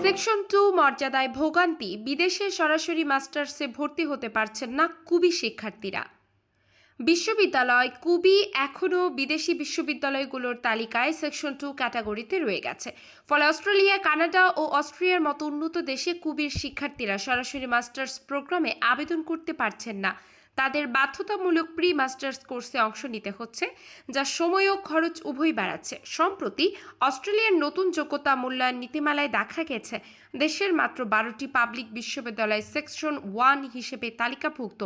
Section 2 মর্যাদায় ভোগান্তি, বিদেশে সরাসরি মাস্টার্সে ভর্তি হতে পারছেন না কুবি শিক্ষার্থীরা। বিশ্ববিদ্যালয় কুবি এখনও বিদেশি বিশ্ববিদ্যালয়গুলোর তালিকায় সেকশন 2 ক্যাটাগরিতে রয়ে গেছে। ফলে অস্ট্রেলিয়া, কানাডা ও অস্ট্রিয়ার মতো উন্নত দেশে কুবির শিক্ষার্থীরা সরাসরি মাস্টার্স প্রোগ্রামে আবেদন করতে পারছেন না। তাদের বাধ্যতামূলক প্রি মাস্টার্স কোর্সে অংশ নিতে হচ্ছে, যা সময় ও খরচ উভয়ই বাড়াচ্ছে। সম্প্রতি অস্ট্রেলিয়ার নতুন যোগ্যতা মূল্যায়ন নীতিমালায় দেখা গেছে দেশের মাত্র 12টি পাবলিক বিশ্ববিদ্যালয় সেকশন 1 হিসেবে তালিকাভুক্ত।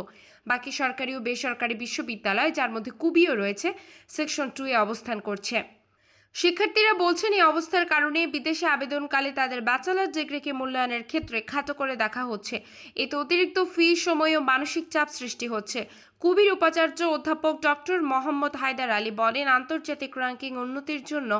বাকি সরকারি ও বেসরকারি বিশ্ববিদ্যালয়, যার মধ্যে কুবিও রয়েছে, সেকশন 2 এ অবস্থান করছে। শিক্ষার্থীরা বলছেন, এই অবস্থার কারণে বিদেশে আবেদনকালে তাদের ব্যাচেলর ডিগ্রিকে মূল্যায়নের ক্ষেত্রে খাটো করে দেখা হচ্ছে। এতে অতিরিক্ত ফি, সময় ও মানসিক চাপ সৃষ্টি হচ্ছে। কুবির উপাচার্য অধ্যাপক ডক্টর মোহাম্মদ হায়দার আলী বলেন, আন্তর্জাতিক র্যাঙ্কিং উন্নতির জন্য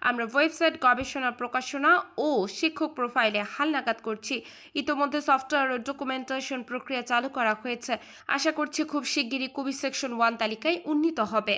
আমরা ওয়েবসাইট, গবেষণা, প্রকাশনা ও শিক্ষক প্রোফাইলে হালনাগাদ করছি। ইতোমধ্যে সফটওয়্যার ও ডকুমেন্টেশন প্রক্রিয়া চালু করা হয়েছে। আশা করছি খুব শিগগিরই কুবি সেকশন 1 তালিকায় উন্নীত হবে।